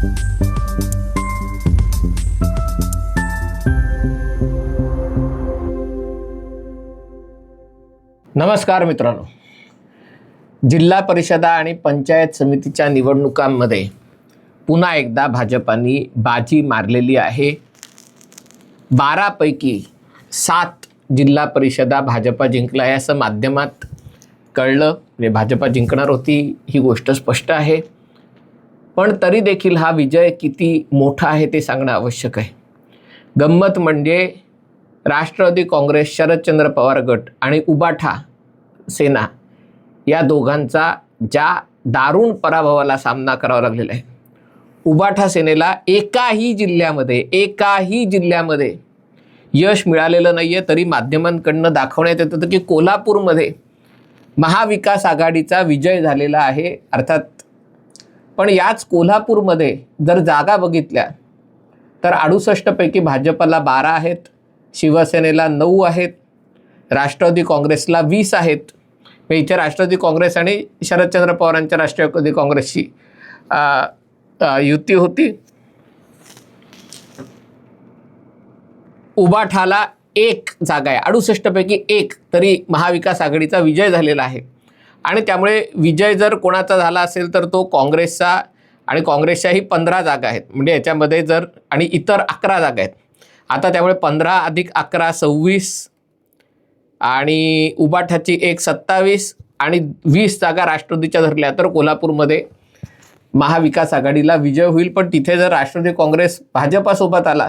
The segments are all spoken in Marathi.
नमस्कार मित्रांनो, जिल्हा परिषदा आणि पंचायत समितीच्या निवडणुकांमध्ये पुन्हा एकदा भाजपाने बाजी मारलेली आहे। 12 पैकी 7 जिल्हा परिषदा भाजपा जिंकला आहे असं माध्यमात कळलं। म्हणजे भाजपा जिंकणार होती ही गोष्ट स्पष्ट आहे, पण तरी देखील हा विजय किती मोठा आहे ते सांगणं आवश्यक आहे। गंमत म्हणजे राष्ट्रवादी काँग्रेस, शरदचंद्र पवार गट आणि उबाठा सेना या दोघांचा ज्या दारुण पराभवाला सामना करावा लागलेला आहे। उबाठा सेनेला एकाही जिल्ह्यामध्ये यश मिळालेलं नाहीये, तरी माध्यमांकडून दाखवण्यात येतं की कोल्हापूरमध्ये महाविकास आघाडीचा विजय झालेला आहे अर्थात। पण याच कोल्हापूरमध्ये जर जागा बघितल्या तर 68 पैकी भाजपला 12 आहेत, शिवसेनेला 9 आहेत, राष्ट्रवादी काँग्रेसला 20 आहेत। इथे राष्ट्रवादी काँग्रेस आणि शरदचंद्र पवारांच्या राष्ट्रवादी काँग्रेसची युती होती। उबाठाला 1 जागा आहे, 68 पैकी 1, तरी महाविकास आघाडीचा विजय झालेला आहे। आणि त्यामुळे विजय जर कोणाचा झाला असेल तर तो काँग्रेसचा, आणि काँग्रेसच्याही 15 जागा आहेत, म्हणजे याच्यामध्ये जर आणि इतर 11 जागा आहेत। आता त्यामुळे 15 अधिक 11 26 आणि उबाठाची 1 27 आणि 20 जागा राष्ट्रवादीच्या धरल्या तर कोल्हापूरमध्ये महाविकास आघाडीला विजय होईल। पण तिथे जर राष्ट्रवादी काँग्रेस भाजपासोबत आला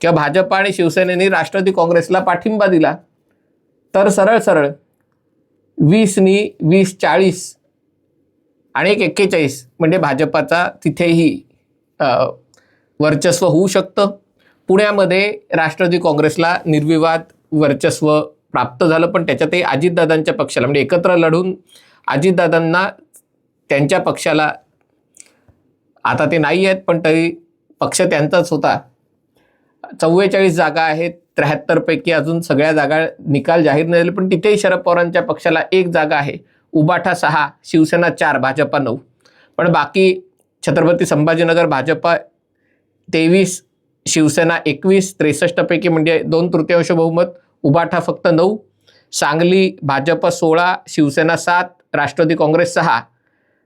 किंवा भाजपा आणि शिवसेनेने राष्ट्रवादी काँग्रेसला पाठिंबा दिला तर सरळ 20नी 20 40 आणि 1 41 म्हणजे भाजपाचा तिथेही वर्चस्व होऊ शकतं। पुण्यामध्ये राष्ट्रवादी काँग्रेसला निर्विवाद वर्चस्व प्राप्त झालं, पण त्याच्यातही अजितदादांच्या पक्षाला, म्हणजे एकत्र लढून अजितदादांना त्यांच्या पक्षाला, आता ते नाही आहेत पण तरी पक्ष त्यांचाच होता, 44 जागा आहेत। 73 पैकी अजून सगळ्या जागा निकाल जाहीर नाही झाले, पण तिथेही शरद पवारांच्या पक्षाला 1 जागा आहे। उबाठा 6, शिवसेना 4, भाजपा 9। पण बाकी छत्रपती संभाजीनगर भाजपा 23, शिवसेना 21, 63 पैकी म्हणजे 2/3 बहुमत, उबाठा फक्त 9, सांगली भाजपा 16, शिवसेना 7, राष्ट्रवादी काँग्रेस 6,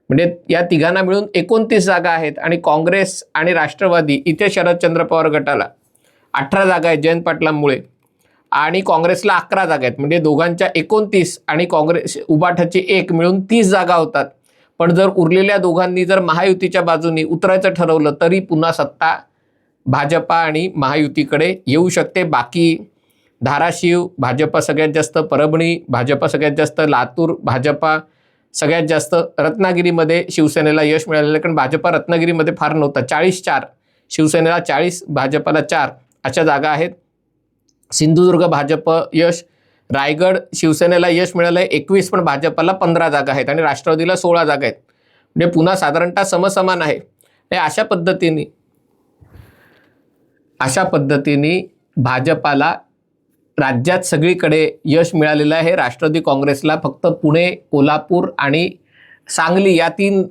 म्हणजे या तिघांना मिळून 29 जागा आहेत। आणि काँग्रेस आणि राष्ट्रवादी इथे शरदचंद्र पवार गटाला 18 जागा आहेत जयंत पाटलांमुळे, आणि काँग्रेसला 11 जागा आहेत, म्हणजे दोघांच्या 29 आणि काँग्रेस उबाठाची 1 मिळून 30 जागा होतात। पण जर उरलेल्या दोघांनी जर महायुतीच्या बाजूनी उतरायचं ठरवलं तरी पुन्हा सत्ता भाजपा आणि महायुतीकडे येऊ शकते। बाकी धाराशिव भाजपा सगळ्यात जास्त, परभणी भाजपा सगळ्यात जास्त, लातूर भाजपा सगळ्यात जास्त, रत्नागिरीमध्ये शिवसेनेला यश मिळालेलं, कारण भाजपा रत्नागिरीमध्ये फार नव्हता। 40-4 शिवसेनेला, 40 भाजपाला 4 अशा जागा आहेत। सिंधुदुर्ग भाजप यश, रायगड शिवसेनेला यश मिळालं आहे 21, पण भाजपाला 15 जागा आहेत आणि राष्ट्रवादीला 16 जागा आहेत, म्हणजे पुन्हा साधारणतः समसमान आहे। अशा पद्धतीने भाजपाला राज्यात सगळीकडे यश मिळालेलं आहे। राष्ट्रवादी काँग्रेसला फक्त पुणे, कोल्हापूर आणि सांगली या 3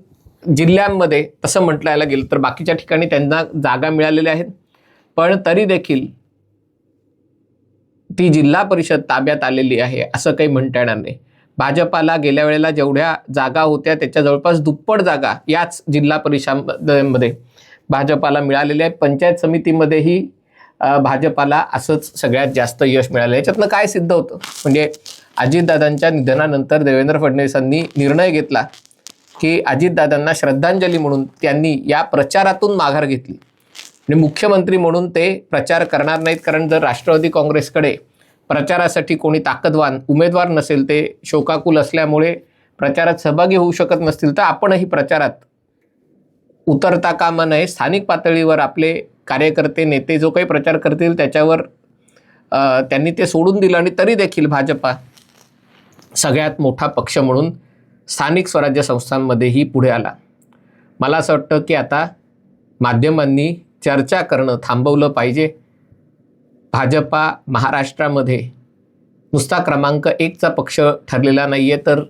जिल्ह्यांमध्ये तसं म्हटलं गेलं तर बाकीच्या ठिकाणी त्यांना जागा मिळालेल्या आहेत, पण तरी देखील ती जिल्हा परिषद ताब्यात आलेली आहे असं काही म्हणता येणार नाही। भाजपाला गेल्या वेळेला जेवढ्या जागा होत्या त्याच्या जवळपास दुप्पट जागा याच जिल्हा परिषदेमध्ये भाजपाला मिळालेल्या आहेत। पंचायत समितीमध्येही भाजपाला असंच सगळ्यात जास्त यश मिळालं। याच्यातनं काय सिद्ध होतं, म्हणजे अजितदादांच्या निधनानंतर देवेंद्र फडणवीसांनी निर्णय घेतला की अजितदादांना श्रद्धांजली म्हणून त्यांनी या प्रचारातून माघार घेतली, म्हणजे मुख्यमंत्री म्हणून ते प्रचार करणार नाहीत, कारण जर राष्ट्रवादी काँग्रेसकडे प्रचारासाठी कोणी ताकदवान उमेदवार नसेल, ते शोकाकुल असल्यामुळे प्रचारात सहभागी होऊ शकत नसतील, तर आपणही प्रचारात उतरता कामा नये। स्थानिक पातळीवर आपले कार्यकर्ते नेते जो काही प्रचार करतील त्याच्यावर त्यांनी ते सोडून दिलं, आणि तरी देखील भाजपा सगळ्यात मोठा पक्ष म्हणून स्थानिक स्वराज्य संस्थांमध्येही पुढे आला। मला असं वाटतं की आता माध्यमांनी चर्चा करणं थांबवलं पाहिजे। भाजपा महाराष्ट्रामध्ये नुसता क्रमांक 1चा पक्ष ठरलेला नाही आहे, तर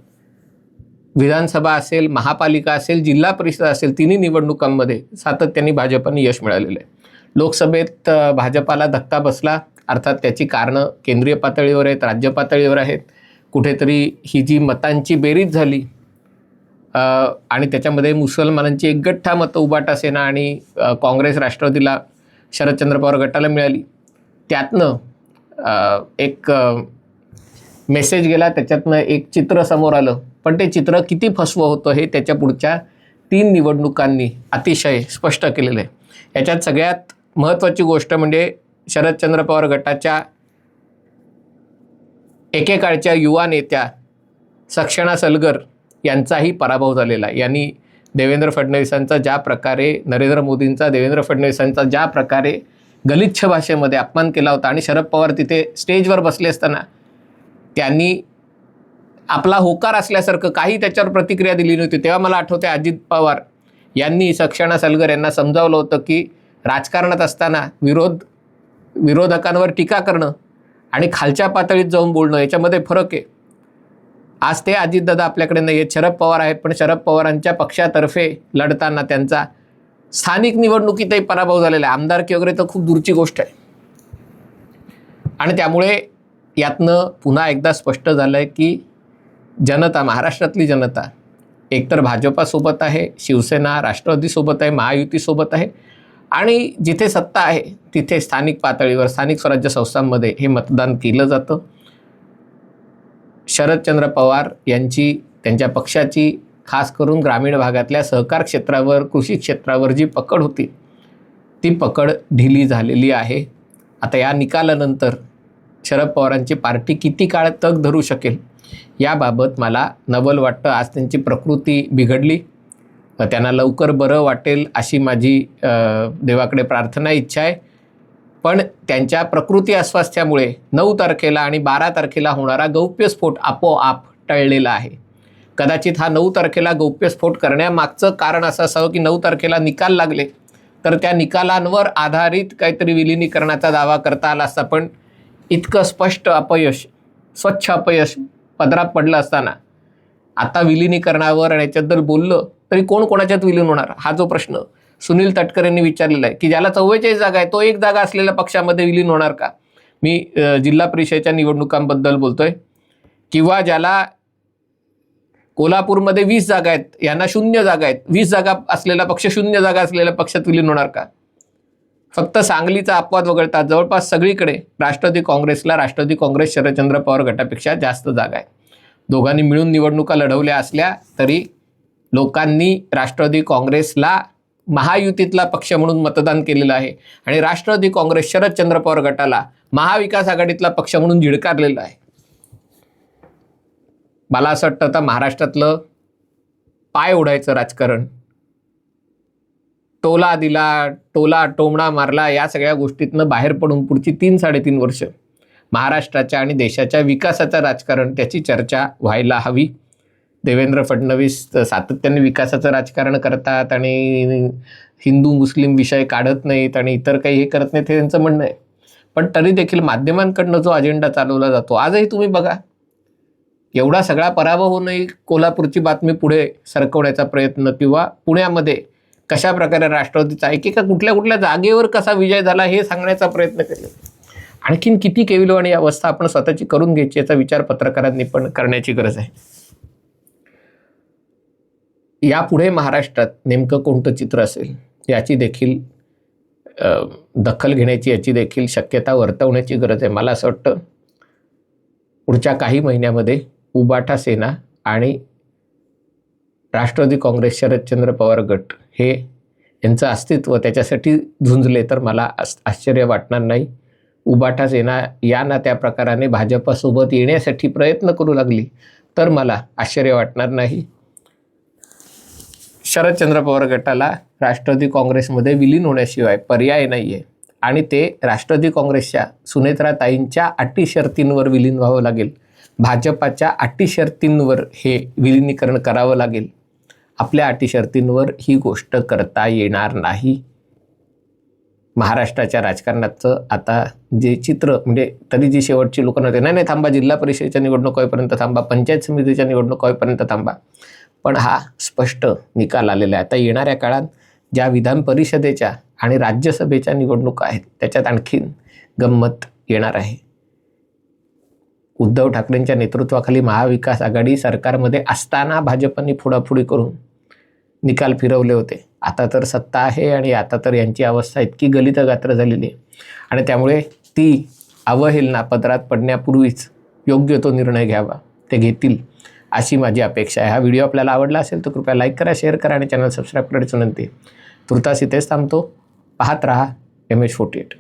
विधानसभा असेल, महापालिका असेल, जिल्हा परिषद असेल, तिन्ही निवडणुकांमध्ये सातत्याने भाजपाने यश मिळालेलं आहे. लोकसभेत भाजपाला धक्का बसला, अर्थात त्याची कारणं केंद्रीय पातळीवर आहेत, राज्य पातळीवर आहेत. कुठेतरी ही जी मतांची बेरीज झाली आणि त्याच्यामध्ये मुसलमानांची एकगठ्ठा मतं उबाटा सेना आणि काँग्रेस राष्ट्रवादीला शरदचंद्र पवार गटाला मिळाली. त्यातनं एक मेसेज गेला, त्याच्यातनं एक चित्र समोर आलं. पण ते चित्र किती फसवं होतं हे त्याच्या पुढच्या 3 निवडणुकांनी अतिशय स्पष्ट केलेलं आहे. याच्यात सगळ्यात महत्त्वाची गोष्ट म्हणजे शरदचंद्र पवार गटाच्या एकेकाळच्या युवा नेत्या सक्षणा सलगर यांचाही पराभव झालेला आहे. यांनी देवेंद्र फडणवीसांचा ज्या प्रकारे, नरेंद्र मोदींचा, देवेंद्र फडणवीसांचा ज्या प्रकारे गलिच्छ भाषेमध्ये अपमान केला होता आणि शरद पवार तिथे स्टेजवर बसले असताना त्यांनी आपला होकार असल्यासारखं काही त्याच्यावर प्रतिक्रिया दिली नव्हती. तेव्हा मला आठवते अजित पवार यांनी सक्षणा सलगर यांना समजावलं होतं की राजकारणात असताना विरोधकांवर टीका करणं आणि खालच्या पातळीत जाऊन बोलणं याच्यामध्ये फरक आहे. आज ते अजितदादा आपल्याकडे नाही आहेत, शरद पवार आहेत, पण शरद पवारांच्या पक्षातर्फे लढताना त्यांचा स्थानिक निवडणुकीतही पराभव झालेला आहे. आमदारकी वगैरे तर खूप दूरची गोष्ट आहे. आणि त्यामुळे यातनं पुन्हा एकदा स्पष्ट झालं आहे की जनता, महाराष्ट्रातली जनता एकतर भाजपासोबत आहे, शिवसेना राष्ट्रवादीसोबत आहे, महायुतीसोबत आहे आणि जिथे सत्ता आहे तिथे स्थानिक पातळीवर, स्थानिक स्वराज्य संस्थांमध्ये हे मतदान केलं जातं. शरदचंद्र पवार यांची, त्यांच्या पक्षाची खास करून ग्रामीण भागातल्या सहकार क्षेत्रावर, कृषी क्षेत्रावर जी पकड होती ती पकड ढिली झालेली आहे. आता या निकालानंतर शरद पवारांची पार्टी किती काळ तग धरू शकेल याबाबत मला नवल वाटतं. आज त्यांची प्रकृती बिघडली, त्यांना लवकर बरं वाटेल अशी माझी देवाकडे प्रार्थना, इच्छा आहे. पण त्यांच्या प्रकृती अस्वास्थ्यामुळे 9 तारखेला आणि 12 तारखेला होणारा गौप्यस्फोट आपोआप टळलेला आहे. कदाचित हा 9 तारखेला गौप्यस्फोट करण्यामागचं कारण असं असावं की 9 तारखेला निकाल लागले तर त्या निकालांवर आधारित काहीतरी विलिनीकरणाचा दावा करता आला असता. पण इतकं स्पष्ट अपयश, स्वच्छ अपयश पदरात पडलं असताना आता विलिनीकरणावर आणि याच्याबद्दल बोललं तरी कोण कोणाच्यात विलीन होणार हा जो प्रश्न सुनील तटकरे यांनी विचारलेला आहे की ज्याला 44 जागा आहे तो एक जागा असलेल्या पक्षामध्ये विलीन होणार का? मी जिल्हा परिषदेच्या निवडणुकांबद्दल बोलतोय. किंवा ज्याला कोल्हापूरमध्ये 20 जागा आहेत, यांना 0 जागा आहेत, 20 जागा असलेला पक्ष 0 जागा असलेल्या पक्षात विलीन होणार का? फक्त सांगलीचा अपवाद वगळता जवळपास सगळीकडे राष्ट्रवादी काँग्रेसला, राष्ट्रवादी काँग्रेस शरदचंद्र पवार गटापेक्षा जास्त जागा आहे. दोघांनी मिळून निवडणुका लढवल्या असल्या तरी लोकांनी राष्ट्रवादी काँग्रेसला महायुतीतला पक्ष म्हणून मतदान केलेलं आहे आणि राष्ट्रवादी काँग्रेस शरदचंद्र पवार गटाला महाविकास आघाडीतला पक्ष म्हणून झिडकारलेला आहे. मला असं वाटतं आता महाराष्ट्रातलं पाय ओढायचं राजकारण, टोला दिला, टोला टोमणा मारला, या सगळ्या गोष्टीतनं बाहेर पडून पुढची 3-3.5 वर्ष महाराष्ट्राच्या आणि देशाच्या विकासाचं राजकारण, त्याची चर्चा व्हायला हवी. देवेंद्र फडणवीस सातत्याने विकासाचं राजकारण करतात आणि हिंदू मुस्लिम विषय काढत नाहीत आणि इतर काही हे करत नाहीत हे त्यांचं म्हणणं आहे. पण तरी देखील माध्यमांकडनं जो अजेंडा चालवला जातो, आजही तुम्ही बघा, एवढा सगळा पराभव होऊनही कोल्हापूरची बातमी पुढे सरकवण्याचा प्रयत्न किंवा पुण्यामध्ये कशा प्रकारे राष्ट्रवादीचा एकेका कुठल्या कुठल्या जागेवर कसा विजय झाला हे सांगण्याचा प्रयत्न केला. आणखीन किती केविलवाणी अवस्था आपण स्वतःची करून घ्यायची याचा विचार पत्रकारांनी पण करण्याची गरज आहे. यापुढे महाराष्ट्रात नेमकं कोणतं चित्र असेल याची देखील दखल घेण्याची, याची देखील शक्यता वर्तवण्याची गरज आहे. मला असं वाटतं पुढच्या काही महिन्यामध्ये उबाटा सेना आणि राष्ट्रवादी काँग्रेस शरदचंद्र पवार गट हे यांचं अस्तित्व त्याच्यासाठी झुंजले तर मला आश्चर्य वाटणार नाही. उबाटा सेना या ना त्या प्रकाराने भाजपासोबत येण्यासाठी प्रयत्न करू लागली तर मला आश्चर्य वाटणार नाही. शरदचंद्र पवार गटाला राष्ट्रवादी काँग्रेसमध्ये विलीन होण्याशिवाय पर्याय नाही आहे आणि ते राष्ट्रवादी काँग्रेसच्या सुनेत्राताईंच्या अटी शर्तींवर विलीन व्हावं लागेल. भाजपाच्या अटी शर्तींवर हे विलिनीकरण करावं लागेल. आपल्या अटी शर्तींवर ही गोष्ट करता येणार नाही. महाराष्ट्राच्या राजकारणाचं आता जे चित्र, म्हणजे तरी जी शेवटची लोक नव्हते, नाही थांबा, जिल्हा परिषदेच्या निवडणूक होईपर्यंत थांबा, पंचायत समितीच्या निवडणूक होईपर्यंत थांबा, पण हा स्पष्ट निकाल आलेला आहे. आता येणाऱ्या काळात ज्या विधान परिषदेच्या आणि राज्यसभेच्या निवडणुका आहेत त्याच्यात आणखीन गंमत येणार आहे. उद्धव ठाकरेंच्या नेतृत्वाखाली महाविकास आघाडी सरकारमध्ये असताना भाजपने फोडाफोडी करून निकाल फिरवले होते. आता तर सत्ता आहे आणि आता तर यांची अवस्था इतकी गलितगात्र झालेली आहे आणि त्यामुळे ती अवहेलना पदरात पडण्यापूर्वीच योग्य तो निर्णय घ्यावा, ते घेतील अशी माझी अपेक्षा आहे. हा व्हिडिओ आपल्याला आवडला असेल तर कृपया लाईक करा, शेअर करा आणि चॅनल सबस्क्राईब करायची विनंती. तुर्तास इथेच थांबतो. पाहत रहा MH48.